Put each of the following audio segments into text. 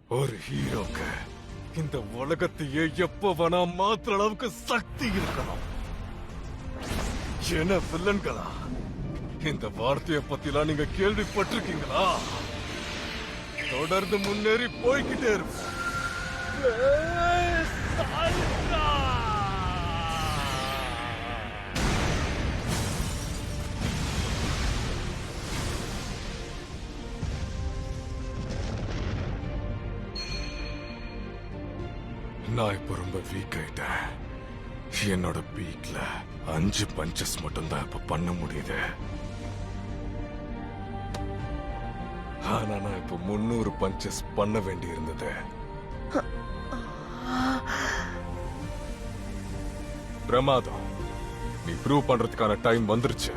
ஒரு ஹீரோக்கு இந்த உலகத்தையே எப்ப வேணா மாத்திர அளவுக்கு சக்தி இருக்கணும். என்ன வில்லன்களா, இந்த வார்த்தையை பத்திலாம் நீங்க கேள்விப்பட்டிருக்கீங்களா? தொடர்ந்து முன்னேறி போய்கிட்டே இருப்போம். நான் இப்ப ரொம்ப வீக் ஆயிட்டேன். என்னோட பீக்ல 5 பஞ்சஸ் மட்டும்தான் இப்ப பண்ண முடியுது. ஆனா நான் இப்ப 300 பஞ்சஸ் பண்ண வேண்டி இருந்தது. பிரமாதம், நீ ப்ரூவ் பண்றதுக்கான டைம் வந்துருச்சு.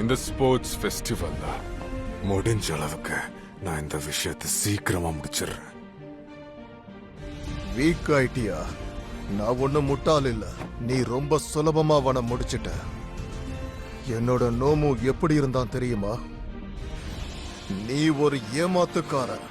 இந்த ஸ்போர்ட்ஸ் ஃபெஸ்டிவல்ல முடிஞ்ச அளவுக்கு நான் இந்த விஷயத்தை சீக்கிரமா முடிச்சிடுறேன். வீக் ஆயிட்டியா? நான் ஒண்ணு முட்டாள் இல்ல. நீ ரொம்ப சுலபமா அவனை முடிச்சிட்ட. என்னோட நோமு எப்படி இருந்தான் தெரியுமா? நீ ஒரு ஏமாத்துக்காரன்.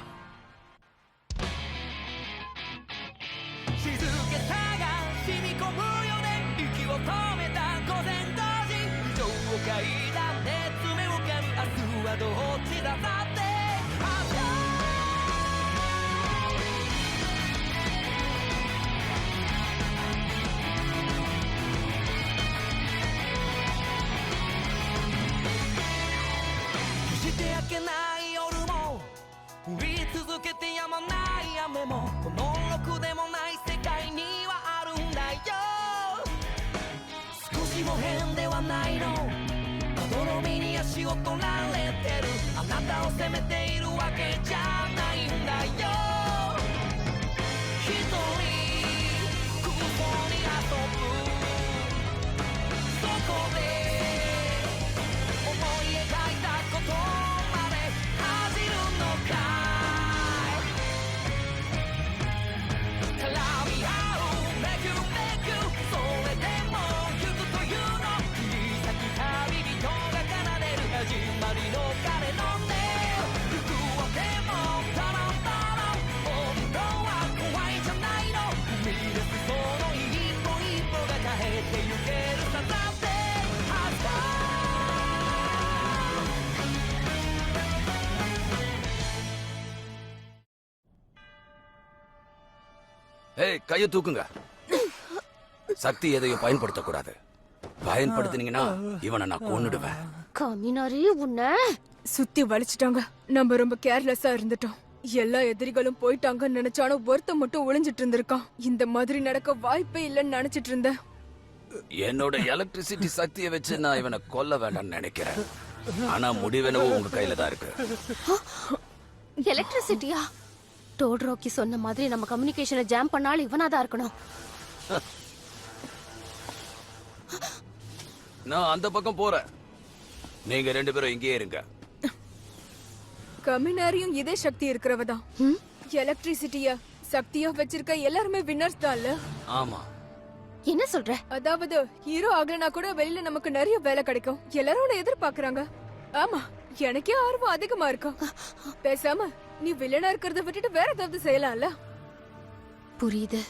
கையை தூக்குங்க. சக்தி எதையும் பயன்படுத்தக்கூடாது. பயன்படுத்தினீங்கன்னா இவனை நான் கொன்னுடுவேன். கமினாரி, உன்னை சுத்தி வலிச்சிட்டாங்க. நம்ம ரொம்ப கேர்லெஸ்ஸா இருந்துட்டோம். எல்லா எதிரிகளும் போயிட்டாங்கன்னு நினைச்சாலும் ஒருத்த மட்டும் ஒளிஞ்சிட்டு இருந்திருக்கான். இந்த மாதிரி நடக்க வாய்ப்பே இல்லைன்னு நினைச்சிட்டு இருந்தேன். என்னோட எலக்ட்ரிசிட்டி சக்தியை வச்சு நான் இவனை கொல்ல வேண்டாம்னு நினைக்கிறேன். ஆனா முடிவெனவோ உங்க கையில தான் இருக்கு. எலக்ட்ரிசிட்டியா? டோட்ரோக்கி சொன்ன மாதிரி நம்ம கம்யூனிகேஷனை ஜாம் பண்ணாலும் இவனாதான் இருக்கணும். நான் அந்த பக்கம் போறேன். நீங்க 2 பேரும் இங்கேயே இருங்க. கமினாரியும் இதே சக்தி இருக்கிறவதான். எலக்ட்ரிசிட்டிய சக்தியா வச்சிருக்க எல்லாருமே வின்னர்ஸ் தான் இல்ல? ஆமா. என்ன சொல்ற? அதாவது ஹீரோ ஆகலனா கூட வெளியில நமக்கு நிறைய வேலை கிடைக்கும். எல்லாரும் எதிர்பார்க்கறாங்க. ஆமா, எனக்கே ஆர்வம் அதிகமா இருக்கு. பேசாம நீ வில்லனா இருக்கிறத விட்டுட்டு வேற ஏதாவது செய்யலாம்ல? புரியுது.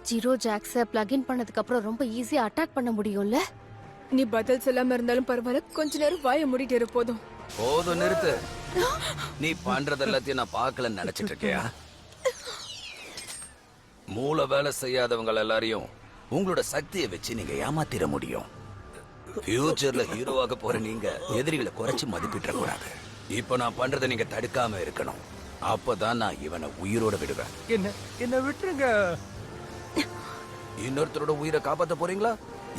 ஜீரோ ஜாக்ஸ பிளக் இன் பண்ணதுக்கு அப்புறம் ரொம்ப ஈஸியா அட்டாக் பண்ண முடியும்ல? நீ பதில் சொல்லாம இருந்தாலும் பரவாயில்ல, கொஞ்ச நேரம் வாய மூடிட்டு இரு. போதும் போதும், நிறுத்து. நீ பண்றது எல்லாத்தையும் நான் பார்க்கலன்னு நினைச்சிட்டு இருக்கியா? மூளை வேலை செய்யாதவங்க எல்லாரையும் உங்களோட சக்தியை வச்சு நீங்க ஏமாத்திர முடியும். ஃபியூச்சர்ல ஹீரோவாக போற நீங்க எதிரிகளை குறைச்சு மதிப்பிட கூடாது. இப்ப நான் பண்றதை நீங்க தடுக்காம இருக்கணும். அப்பதான் நான் இவனை உயிரோட விடுவேன். என்ன விட்டுருங்க. இன்னொருத்தரோட உயிரை காப்பாத்த போறீங்களா,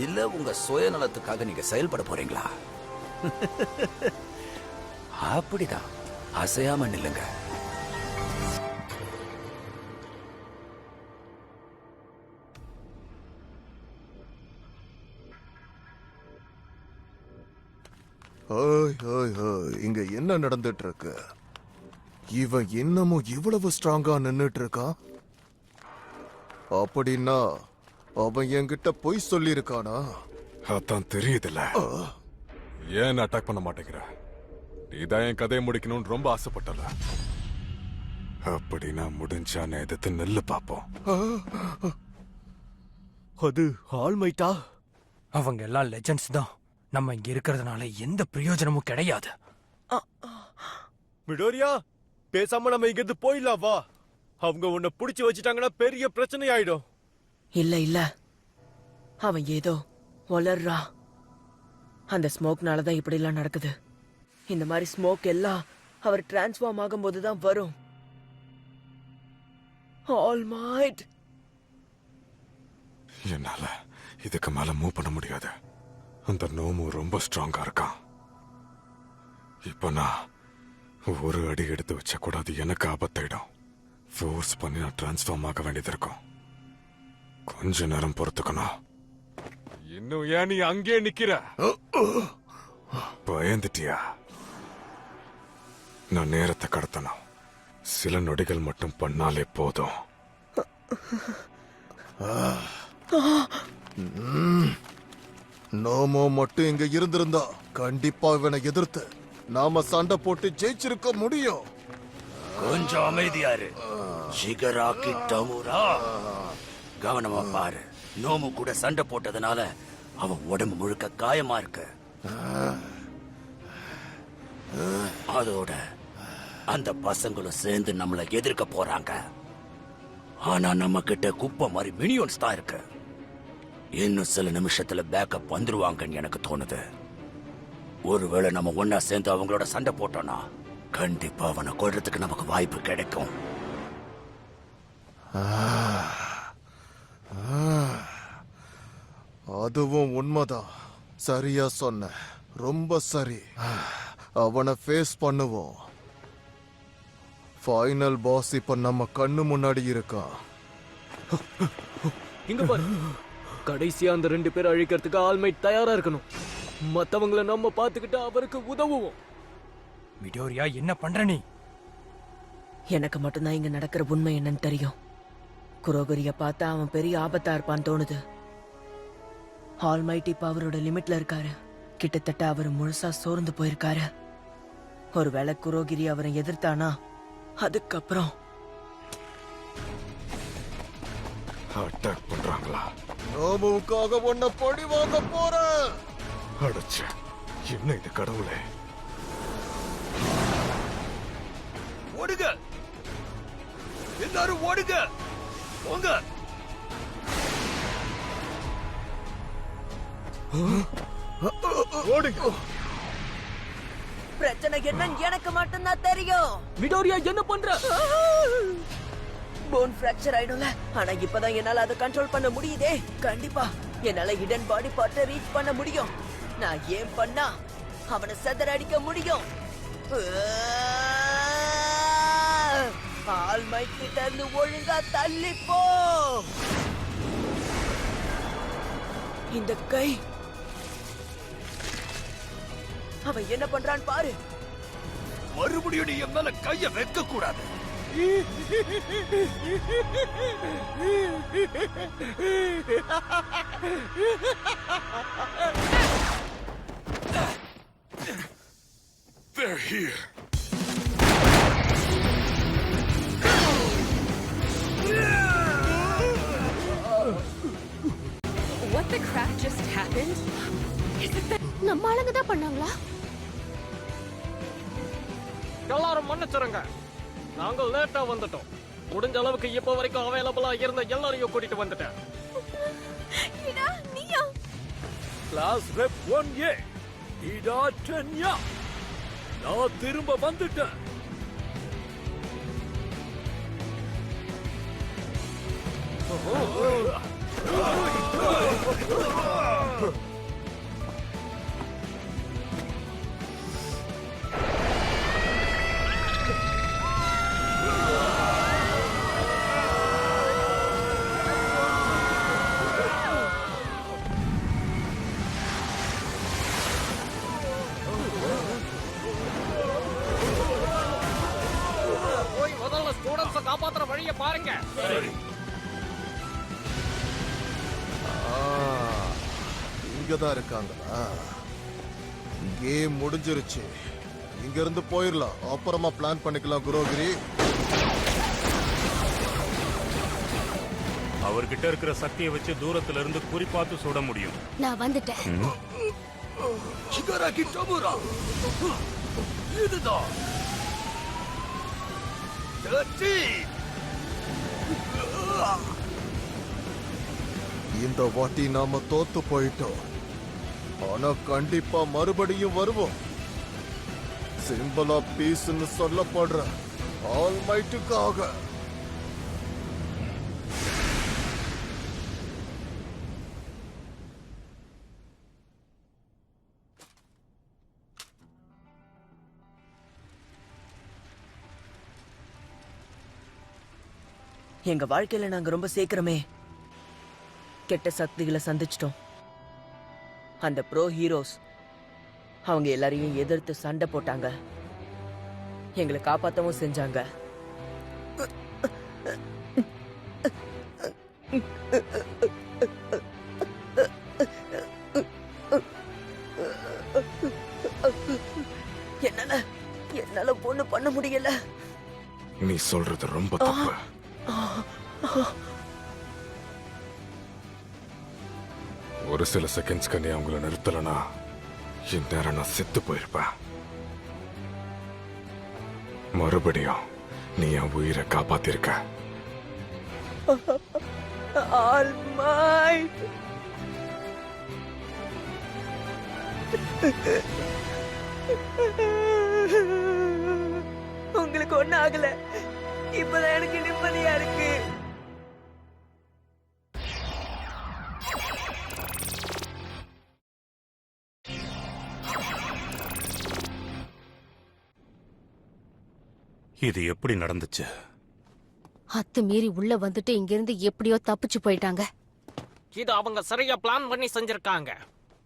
இல்ல உங்க சுயநலத்துக்காக நீங்க செயல்பட போறீங்களா? அப்படிதான், அசையாம நில்லுங்க. இங்க என்ன நடந்துட்டு இருக்கு? இவன் இன்னமும் இவ்வளவு ஸ்ட்ராங்கா நின்னுட்டு இருக்கான். அப்படின்னா அவன் என்கிட்ட பொய் சொல்லி இருக்கானா? அதான் தெரியுதுல்ல. ஏன் அட்டாக் பண்ண மாட்டேங்கிற? நீதான் என் கதையை முடிக்கணும்னு ரொம்ப ஆசைப்பட்டல. அப்படின்னா முடிஞ்சா நான் எதிர்த்து நெல்லு பாப்போம். அது ஆல்மைட்டா? அவங்க எல்லாம் லெஜெண்ட்ஸ் தான். நம்ம இங்க இருக்கிறதுனால எந்த பிரயோஜனமும் கிடையாது. மிடோரியா, பேசாம நம்ம இங்க இருந்து போயிடலாம் வா. அவங்க உன்னை புடிச்சு வச்சுட்டாங்கன்னா பெரிய பிரச்சனை ஆயிடும். இல்ல இல்ல, அவன் ஏதோ வளர்றா. அந்த ஸ்மோக்னால தான் இப்படி எல்லாம் நடக்குது. இந்த மாதிரி ஸ்மோக் எல்லாம் அவர் டிரான்ஸ்ஃபார்ம் ஆகும்போது தான் வரும். ஆல்மைட், என்னால இதுக்கு மேல மூவ் பண்ண முடியாது. அந்த நோமு ரொம்ப ஸ்ட்ராங்கா இருக்கான். இப்ப நான் ஒரு அடி எடுத்து வச்ச கூடாது, எனக்கு ஆபத்தாயிடும். ஃபோர்ஸ் பண்ணி நான் டிரான்ஸ்ஃபார்ம் ஆக வேண்டியது இருக்கும். கொஞ்ச நேரம் பொறுத்துக்கணும். இன்னும் ஏன் நீ அங்கே நிக்கிற? பயந்துட்டியா? நான் நேரத்தை கடத்தணும். சில நொடிகள் மட்டும் பண்ணாலே போதும். நோமோ மட்டும் இங்க இருந்திருந்தா கண்டிப்பா இவனை எதிர்த்து நாம சண்டை போட்டு ஜெயிச்சிருக்க முடியும். கொஞ்சம் அமைதியாரு. ஷிகராக்கி டமுரா, கவனமா பாரு. நோமு கூட சண்டை போட்டதுனால அவன் உடம்பு முழுக்க காயமா இருக்கு. அதோட அந்த பசங்களும் சேர்ந்து நம்மள எதிர்க்க போறாங்க. ஆனா நம்ம கிட்ட குப்பை மாதிரி மினியோன்ஸ் தான் இருக்கு. இன்னும் சில நிமிஷத்துல பேக்கப் வந்துருவாங்கன்னு எனக்கு தோணுது. ஒருவேளை நம்ம ஒன்னா சேர்ந்து அவங்களோட சண்டை போட்டோம்னா கண்டிப்பா அவனை கொல்றதுக்கு நமக்கு வாய்ப்பு கிடைக்கும். அதுவும் உண்மைதான். சரியா சொன்ன, ரொம்ப சரி. அவனை ஃபேஸ் பண்ணுவோம். ஃபைனல் பாஸ் இப்ப நம்ம கண்ணு முன்னாடி இருக்கான். இங்க பாரு, கடைசியா அந்த 2 பேரை அழிக்கிறதுக்கு ஆல்மைட் தயாரா இருக்கணும். மத்தவங்கள நம்ம பாத்துக்கிட்டு அவருக்கு உதவுவோம். மிடோரியா, என்ன பண்ற நீ? எனக்கு மட்டும்தான் இங்க நடக்கிற உண்மை என்னன்னு தெரியும். குரோகரிய பார்த்தா அவன் பெரிய ஆபத்தா இருப்பான்னு தோணுது. ஆல்மைட் இப்ப அவரோட லிமிட்ல இருக்காரு. கிட்டத்தட்ட அவர் முழுசா சோர்ந்து போயிருக்காரு. ஒருவேளை குரோகிரி அவரை எதிர்த்தானா அதுக்கப்புறம் அட்டாக் பண்றாங்களா? நோமுவுக்காக உன்னை பழி வாங்க போறேன். அடைச்ச என்ன இது கடவுளே? ஓடுங்க எல்லாரும், ஓடுங்க போங்க. ஓடுங்க. பிரச்சனை என்னன்னு எனக்கு மட்டும்தான் தெரியும். மிடோரியா, என்ன பண்ற? போன் ஃபிராக்சர் ஆயிடும்ல. ஆனா இப்பதான் என்னால அதை கண்ட்ரோல் பண்ண முடியுதே. கண்டிப்பா என்னால ஹிடன் பாடி பார்ட்டை ரீச் பண்ண முடியும். நான் ஏன் பண்ணா அவனை செதறடிக்க முடியும். ஆல்மைட் கிட்ட இருந்து ஒழுங்கா தள்ளி போ. இந்த கை, அவன் என்ன பண்றான்னு பாரு. மறுபடியும் நீ என் மேல கைய வைக்க கூடாது. They're here. What the crap just happened? நம்ம ஆளுங்க தான் பண்ணாங்களா? எல்லாரும் மன்னிச்சிருங்க, நாங்க லேட்டா வந்துட்டோம். முடிஞ்ச அளவுக்கு இப்ப வரைக்கும் அவைலபிளா இருந்த எல்லாரையும் கூட்டிட்டு வந்துட்டேன். நீயா? கிளாஸ் ரெப் 1A இதா 10யா, நான் திரும்ப வந்துட்டேன். போய் முதல்ல ஸ்டூடண்ட்ஸை காப்பாத்துற வழியை பாருங்க. இங்கதான் இருக்காங்களா? கேம் முடிஞ்சிருச்சு. இங்க இருந்து போயிடலாம். அப்புறமா பிளான் பண்ணிக்கலாம் குரோகிரி. அவர்கிட்ட இருக்கிற சக்தியை வச்சு தூரத்துல இருந்து குறிப்பாத்து சுட முடியும். நான் வந்துட்டேன். ஷிகாராகி டோமுரா, இதுதான் டர்ட்டி. இந்த வாட்டி நாம தோத்து போயிட்டோம். ஆனா கண்டிப்பா மறுபடியும் வருவோம். சிம்பிள் ஆஃப் பீஸ்னு சொல்லப்படுற ஆல்மைட்டுக்காக. எங்க வாழ்க்கையில நாங்க ரொம்ப சீக்கிரமே கெட்ட சக்திகளை சந்திச்சிட்டோம். அந்த ப்ரோ ஹீரோஸ் அவங்க எல்லாரையும் எதிர்த்து சண்டை போட்டாங்க, எங்களை காப்பாத்தவும் செஞ்சாங்க. என்னால ஒண்ணு பண்ண முடியல. நீ சொல்றது ரொம்ப தப்பு. ஒரு சில செகண்ட்ஸ்க்கு நீ அவங்கள நிறுத்தலனா இந்நேரம் நான் செத்து போயிருப்பேன். மறுபடியும் நீ என் உயிரை காப்பாத்திருக்க. ஆல்மைட், உங்களுக்கு ஒண்ணு ஆகல. இப்பதான் எனக்கு நிம்மதியா இருக்கு. இது எப்படி நடந்துச்சு? அத்துமீறி உள்ள வந்துட்டு இங்கிருந்து எப்படியோ தப்பிச்சு போயிட்டாங்க. இது அவங்க சரியா பிளான் பண்ணி செஞ்சிருக்காங்க.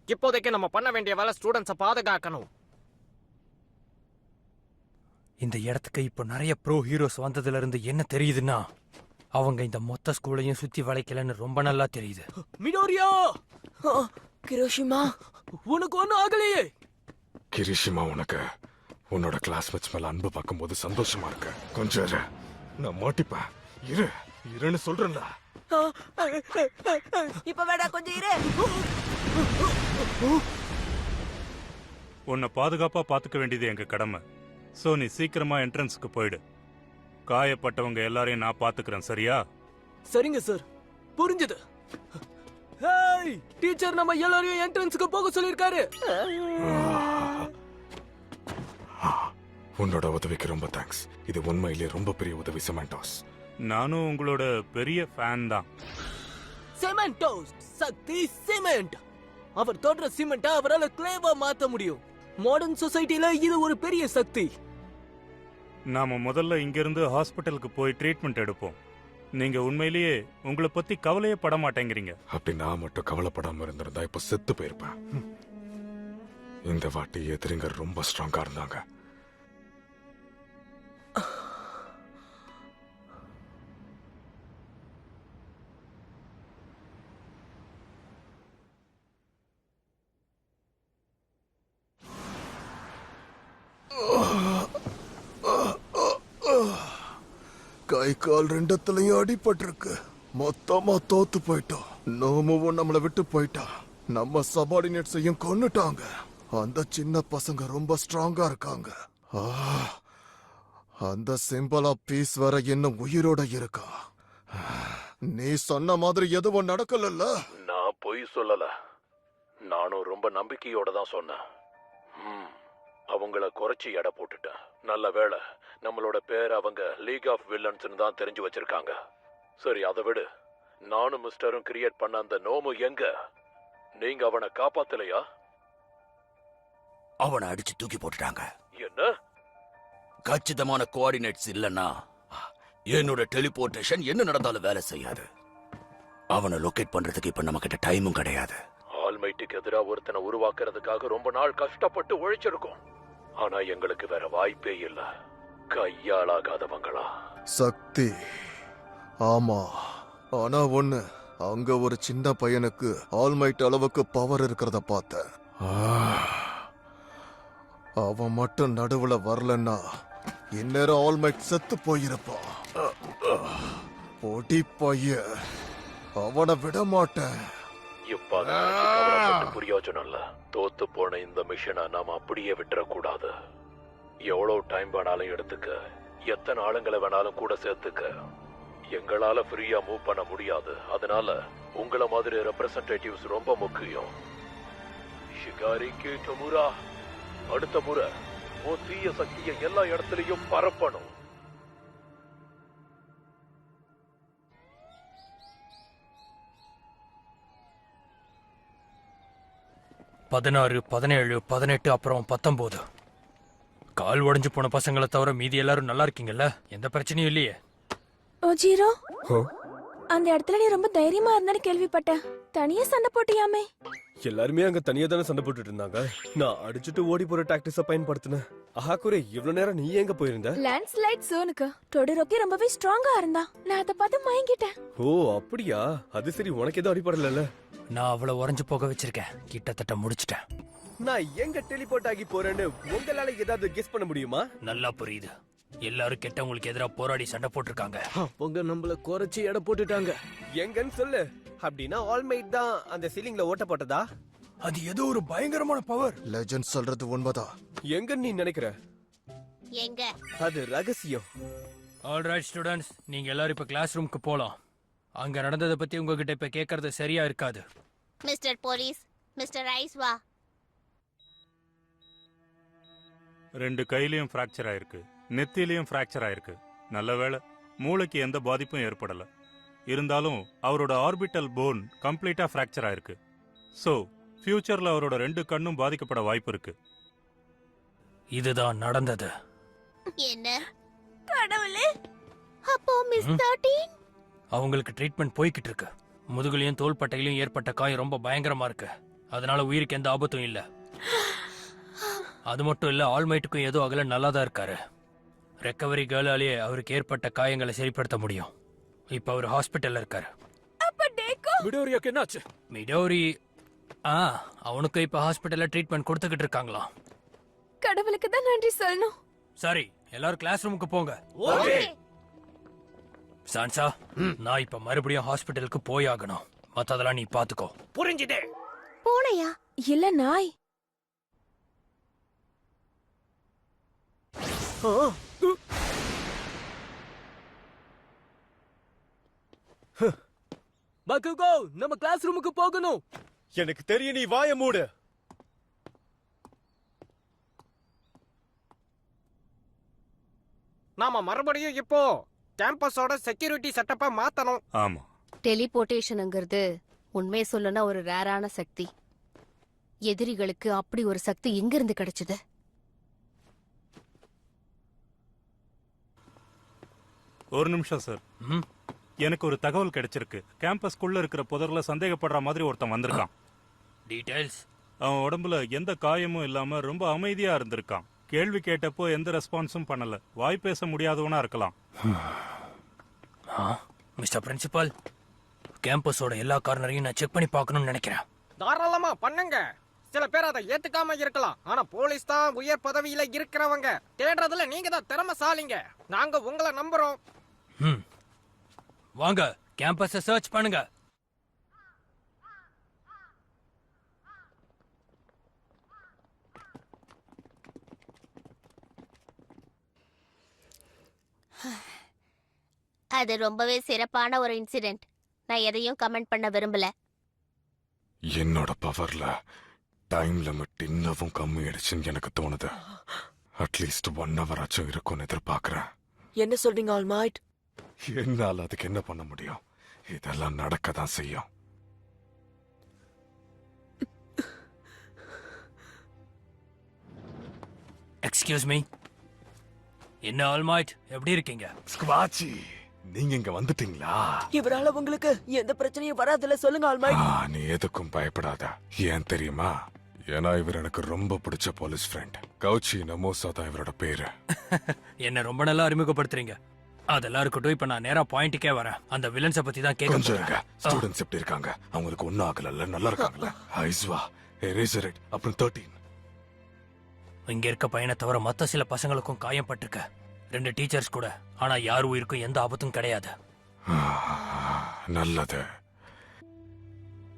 இப்போதைக்கு நம்ம பண்ண வேண்டிய வேலை ஸ்டூடெண்ட்ஸை பாதுகாக்கணும். இந்த இடத்துக்கு இப்போ நிறைய ப்ரோ ஹீரோஸ் வந்ததுல இருந்து என்ன தெரியுதுன்னா, அவங்க இந்த மொத்த ஸ்கூலையும் சுத்தி வளைக்கலன்னு ரொம்ப நல்லா தெரியுது. மிடோரியா, கிரோஷிமா, உனக்கு ஒன்னும் ஆகலையே? கிரிஷிமா, உனக்கு உன்னோட கிளாஸ்மேட்ஸ் மேல அன்பு பார்க்கும்போது சந்தோஷமா இருக்கு. கொஞ்சம் இரு, நான் மாட்டிப்பேன். இருன்னு சொல்றேன்ல. இப்ப வேடா, கொஞ்சம் இரு. உன்னை பாதுகாப்பா பாத்துக்க வேண்டியது எங்க கடமை. சோ நீ சீக்கிரமா என்ட்ரன்ஸ்க்கு போயிடு. காயப்பட்டவங்க எல்லாரையும் நான் பாத்துக்கிறேன், சரியா? சரிங்க சார், புரிஞ்சது. ஹேய், டீச்சர் நம்ம எல்லாரையும் என்ட்ரன்ஸ்க்கு போக சொல்லிருக்காரு. உன்னோட உதவிக்கு ரொம்ப தேங்க்ஸ். இது உண்மையிலேயே ரொம்ப பெரிய உதவி செமண்டோஸ். நானும் உங்களோட பெரிய ஃபேன் தான். செமெண்டோஸ், சக்தி சிமெண்ட். அவர் தொடர சிமெண்ட்டை அவரால் கிளேவா மாத்த முடியும். மாடர்ன் சொசைட்டில இது ஒரு பெரிய சக்தி. நாம முதல்ல இங்கிருந்து ஹாஸ்பிட்டலுக்கு போய் ட்ரீட்மெண்ட் எடுப்போம். நீங்க உண்மையிலேயே உங்களை பத்தி கவலையே பட மாட்டேங்கிறீங்க. அப்படி நான் மட்டும் கவலைப்படாம இருந்திருந்தா இப்ப செத்து போயிருப்பேன். இந்த வாட்டி எதிரிங்க ரொம்ப ஸ்ட்ராங்கா இருந்தாங்க. கை கால் ரெண்டத்துலயும் அடிபட்டிருக்கு. மொத்தமா தோத்து போயிட்டோம். நோமுவும் நம்மளை விட்டு போயிட்டான். நம்ம சபார்டினேட்ஸையும் கொன்னுட்டாங்க. அந்த சின்ன பசங்க ரொம்ப ஸ்ட்ராங்கா இருக்காங்க. அந்த சிம்பிள் ஆஃப் பீஸ் வேற இன்னும் உயிரோட இருக்கா. நீ சொன்ன மாதிரி எதுவும் நடக்கலல்ல? நான் பொய் சொல்லல. நானும் ரொம்ப நம்பிக்கையோட தான் சொன்னேன். அவங்கள குறைச்சி எடை போட்டுட்டேன். நல்ல வேளை நம்மளோட பேர் அவங்க லீக் ஆஃப் வில்லன்ஸ்னு தான் தெரிஞ்சு வச்சிருக்காங்க. சரி, அதை விடு. நானும் மிஸ்டரும் கிரியேட் பண்ண அந்த நோமு எங்க? நீங்க அவனை காப்பாத்தலையா? அவனை அடிச்சு தூக்கி போட்டுட்டாங்க. என்ன? கச்சிதமான கோஆர்டினேட்ஸ் இல்லைன்னா என்னோட டெலிபோர்டேஷன் என்ன நடந்தாலும் வேலை செய்யாது. அவனை லொகேட் பண்றதுக்கு இப்ப நம்ம கிட்ட டைமும் கிடையாது. ஆல்மைட்டுக்கு எதிரா ஒருத்தனை உருவாக்குறதுக்காக ரொம்ப நாள் கஷ்டப்பட்டு உழைச்சிருக்கோம். ஆனா எங்களுக்கு வேற வாய்ப்பே இல்ல. கையாளாகாதவங்களா? சக்தி, ஆமா. ஆனா ஒண்ணு, அங்க ஒரு சின்ன பையனுக்கு ஆல்மைட் அளவுக்கு பவர் இருக்கிறத பார்த்தேன். அவன் மட்டும் நடுவுல வரலன்னா இந்நேரம் ஆல்மைட் செத்து போயிருப்பான். பொடி பையன், அவனை விட மாட்டேன். இப்ப அதை நினைச்சு கவலைப்பட்டு பிரயோஜனம் இல்ல. தோத்து போன இந்த மிஷனை நாம அப்படியே விட்டுறக்கூடாது. எவ்வளவு டைம் வேணாலும் எடுத்துக்க, எத்தனை ஆளுங்களை வேணாலும் கூட சேர்த்துக்க. எங்களால ஃப்ரீயா மூவ் பண்ண முடியாது. அதனால உங்களை மாதிரி ரெப்ரசன்டேட்டிவ்ஸ் ரொம்ப முக்கியம். ஷிகாரிக்கு டொமுரா, அடுத்த முறை உன் தீய சக்தியை எல்லா இடத்துலயும் பரப்பணும். பதினாறு, 17, 18 அப்புறம் 19. கால் உடைஞ்சு போன பசங்களை தவிர மீதி எல்லாரும் நல்லா இருக்கீங்கல்ல? எந்த பிரச்சனையும் இல்லையே? ஓ ஜீரோ, அந்த இடத்துல நீ ரொம்ப தைரியமா இருந்தான்னு கேள்விப்பட்டேன். தனியா சண்டை போட்டியாமே? எல்லாருமே அங்க தனியா தானே சண்டை போட்டுட்டு இருந்தாங்க. நான் அடிச்சுட்டு ஓடி போற டாக்டிஸ பயன்படுத்தினேன். ஆஹாக்குரே, இவ்வளவு நேரம் நீ எங்க போயிருந்த? Land slide சோனுக்கு. டொடரோக்கி ரொம்பவே ஸ்ட்ராங்கா இருந்தா. நான் அதை பார்த்து மயங்கிட்டேன். ஓ அப்படியா? அது சரி, உனக்கு எதுவும் அடிப்படல? நான் அவளை உறைஞ்சு போக வச்சிருக்கேன். கிட்டத்தட்ட முடிச்சிட்டேன். நான் எங்க டெலிபோர்ட் ஆகி போறேன்னு உங்களால ஏதாவது கெஸ் பண்ண முடியுமா? நல்லா புரியுது. எல்லாரும் கெட்டவங்களுக்கு எதிராக போராடி சண்டை போட்டிருக்காங்க. அவங்க நம்மள குறைச்சி எடை போட்டுட்டாங்க. எங்கன்னு சொல்லு. அப்படின்னா ஆல்மைட் தான் அந்த சீலிங்ல ஓட்ட போட்டதா? அது ஏதோ ஒரு பயங்கரமான பவர். லெஜண்ட் சொல்றது உண்மைதான். எங்கன்னு நீ நினைக்கிற? எங்க? அது ரகசியம். ஆல்ரைட் ஸ்டூடண்ட்ஸ், நீங்க எல்லாரும் இப்ப கிளாஸ் ரூமுக்கு போலாம். அங்க நடந்ததை பத்தி உங்ககிட்ட இப்ப கேக்குறது சரியா இருக்காது. Mister police, mister ஐஸ்வா. 2 கையிலயும் ஃப்ராக்சர் ஆயிருக்கு, நெத்திலையும் ஃப்ராக்சர் ஆயிருக்கு. நல்ல வேளை மூளைக்கு எந்த பாதிப்பும் ஏற்படல. இருந்தாலும் அவரோட ஆர்பிட்டல் போன் கம்ப்ளீட்டா ஃப்ராக்சர் ஆயிருக்கு. சோ ஃபியூச்சர்ல அவரோட 2 கண்ணும் பாதிக்கப்பட வாய்ப்பு இருக்கு. இதுதான் நடந்தது. என்ன கடவுளே! அப்போ மிஸ் 13 அவங்களுக்கு ட்ரீட்மெண்ட் போய்கிட்டு இருக்கு. முதுகுலையும் தோள்பட்டையிலும் ஏற்பட்ட காயம் ரொம்ப பயங்கரமா இருக்கு. அதனால உயிருக்கு எந்த ஆபத்தும் இல்ல. அது மட்டும் இல்ல, ஆல்மைட்டுக்கும் ஏதோ அகல நல்லா தான் இருக்காரு. ரெக்கவரி கேர்ளாலேயே அவருக்கு ஏற்பட்ட காயங்களை சரிப்படுத்த முடியும். இப்ப அவர் ஹாஸ்பிட்டல்ல இருக்காரு. அப்ப டேக்கோ மிடோரியாக்கு என்னாச்சு? மிடோரி அவனுக்கு இப்ப ஹாஸ்பிட்டல்ல ட்ரீட்மெண்ட் கொடுத்துக்கிட்டு இருக்காங்களாம். கடவுளுக்கு தான் நன்றி சொல்லணும். சரி, எல்லாரும் கிளாஸ் ரூமுக்கு போங்க. சான்சா, நான் இப்ப மறுபடியும் ஹாஸ்பிட்டலுக்கு போய் ஆகணும். மத்ததெல்லாம் நீ பாத்துக்கோ. புரிஞ்சுதே. பூனையா? இல்ல நாய். பக்குகோ, நம்ம கிளாஸ் ரூமுக்கு போகணும். எனக்கு தெரியும், நீ வாய மூடு. நாம மறுபடியும் இப்போ கேம்பஸோட செக்யூரிட்டி செட்டப்ப மாத்தணும். ஆமா, டெலிபோர்டேஷனுங்கிறது உண்மையை சொல்லணும்னா ஒரு ரேரான சக்தி. எதிரிகளுக்கு அப்படி ஒரு சக்தி எங்கிருந்து கிடைச்சது? ஒரு நிமிஷம் சார். எனக்கு ஒரு தகவல் கிடைச்சிருக்கு. கேம்பஸ்குள்ள இருக்கிற புதர்ல சந்தேகப்படுற மாதிரி ஒருத்தன் வந்திருக்கான். டீடைல்ஸ்? அவன் உடம்புல எந்த காயமும் இல்லாம ரொம்ப அமைதியா இருந்திருக்கான். கேள்வி கேட்டப்போ எந்த ரெஸ்பான்ஸும் பண்ணல. வாய் பேச முடியாதவனா இருக்கலாம். மிஸ்டர் பிரின்சிபல், கேம்பஸோட எல்லா கார்னரையும் நான் செக் பண்ணி பார்க்கணும்னு நினைக்கிறேன். தாராளமா பண்ணுங்க. சில பேர் அதை ஏத்துக்காம இருக்கலாம். ஆனா போலீஸ் தான் உயர் பதவியில இருக்கிறவங்க. தேடுறதுல நீங்க தான் திறமைசாலிங்க. நாங்க உங்களை நம்புறோம். வாங்க, கேம்பஸை சர்ச் பண்ணுங்க. அது ரொம்பவே சிறப்பான ஒரு இன்சிடென்ட். நான் எதையும் கமெண்ட் பண்ண விரும்பல. என்னோட பவர்ல டைம் லிமிட் இன்னமும் கம்மி ஆயிடுச்சுன்னு எனக்கு தோணுது. அட்லீஸ்ட் 1 hour ஆச்சும் இருக்கும்னு எதிர்பார்க்கிறேன். என்ன சொல்றீங்க ஆல்மைட்? என்னால அதுக்கு என்ன பண்ண முடியும்? இதெல்லாம் நடக்க தான் செய்யும். Excuse me. என்ன ஆல்மைட், எப்படி இருக்கீங்க? ஸ்குவாச்சி, நீங்க இங்க வந்துட்டீங்களா? இவரால உங்களுக்கு எந்த பிரச்சனையும் வராதுல, சொல்லுங்க ஆல்மைட். நீ எதுக்கும் பயப்படாத. ஏன் தெரியுமா? ஏன்னா இவர் எனக்கு ரொம்ப பிடிச்ச போலீஸ் ஃப்ரெண்ட். கௌச்சி நமோசா தான் இவரோட பேரு. என்ன ரொம்ப நல்லா அறிமுகப்படுத்துறீங்க. அதெல்லாம் இருக்கட்டும், இப்ப நான் நேரா பாயிண்ட்டுக்கே வரேன். அந்த வில்லன்ஸ பத்தி தான் கேட்க கொஞ்சம் ஸ்டூடெண்ட்ஸ் எப்படி இருக்காங்க? அவங்களுக்கு ஒன்னும் ஆகல, நல்லா இருக்காங்கல்ல? ஐஸ்வா, எரேசரேட், அப்புறம் 13. இங்க இருக்க பையனை தவிர மத்த சில பசங்களுக்கும் காயம் பட்டிருக்க. 2 டீச்சர்ஸ் கூட. ஆனா யார் உயிருக்கும் எந்த ஆபத்தும் கிடையாது. நல்லது.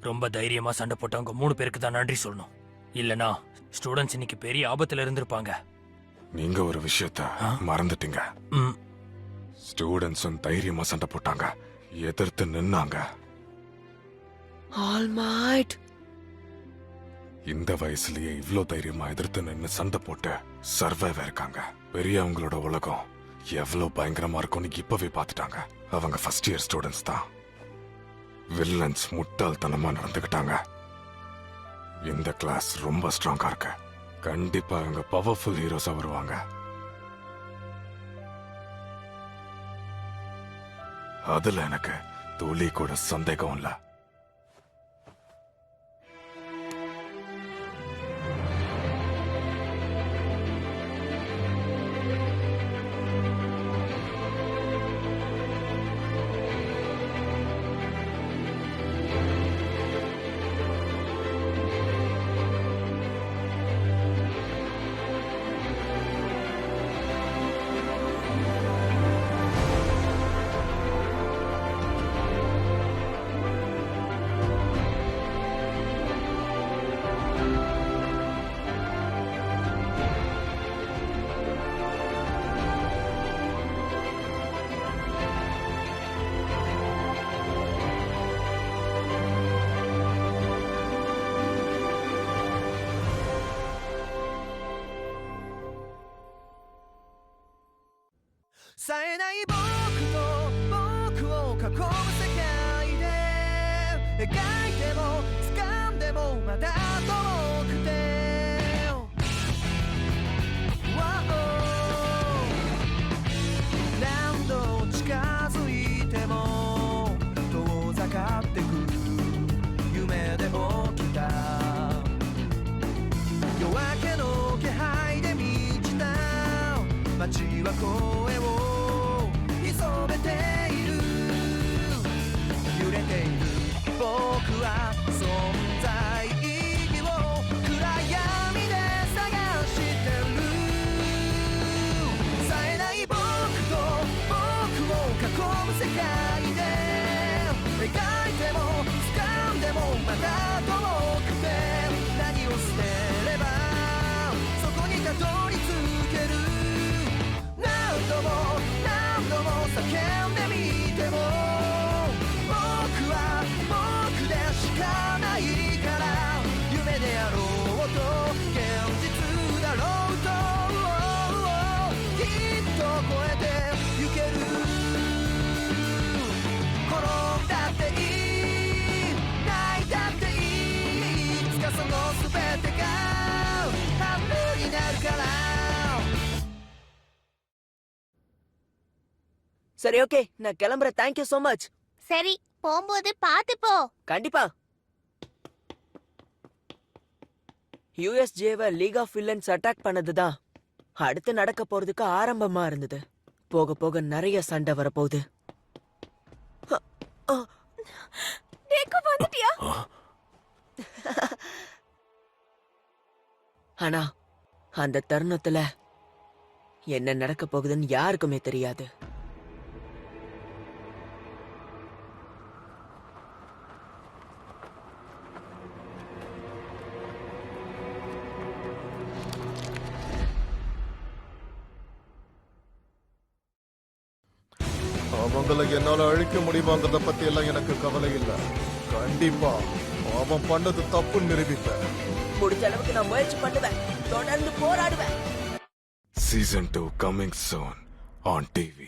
ரொம்ப தைரியமா சண்டை போட்டவங்க 3 பேருக்கு தான் நன்றி சொல்லணும். இல்லனா ஸ்டூடெண்ட்ஸ் இன்னைக்கு பெரிய ஆபத்துல இருந்திருப்பாங்க. நீங்க ஒரு விஷயத்த மறந்துட்டீங்க. ம். ஸ்டூடெண்ட்ஸும் தைரியமா சண்டை போட்டாங்க, எதிர்த்து நின்னாங்க. ஆல்மைட். இந்த வயசுலயே இவ்ளோ தைரியமா எதிர்த்து நின்னு சண்டை போட்டு சர்வைவ் இருக்காங்க. பெரியவங்களோட உலகம் எவ்வளவு பயங்கரமா இருக்கும்னு இப்பவே பார்த்துட்டாங்க. அவங்க ஃபர்ஸ்ட் இயர் ஸ்டூடெண்ட்ஸ் தான். வில்லன்ஸ் முட்டாள்தனமா நடந்துக்கிட்டாங்க. இந்த கிளாஸ் ரொம்ப ஸ்ட்ராங்கா இருக்கு. கண்டிப்பா அவங்க பவர்ஃபுல் ஹீரோஸா வருவாங்க. அதுல எனக்கு துளி கூட சந்தேகம் இல்ல. சரி, ஓகே, நான் கிளம்புறேன். Thank you so much. சரி, போகும்போது பாத்து போ. கண்டிப்பா. யூஎஸ்ஜேவை லீக் ஆஃப் வில்லன்ஸ் அட்டாக் பண்ணதுதான் அடுத்து நடக்க போறதுக்கு ஆரம்பமா இருந்தது. போக போக நிறைய சண்டை வரப்போகுது. வந்துட்டியா? ஆனா அந்த தருணத்துல என்ன நடக்க போகுதுன்னு யாருக்குமே தெரியாது. அவங்களை என்னால அழிக்க முடியுமாங்கிறத பத்தி எல்லாம் எனக்கு கவலை இல்ல. கண்டிப்பா அவன் பண்ணது தப்புன்னு நிரூபிப்பேன். முடிஞ்ச அளவுக்கு நான் முயற்சி பண்ணுவேன், தொடர்ந்து போராடுவேன். Season 2 coming soon on TV.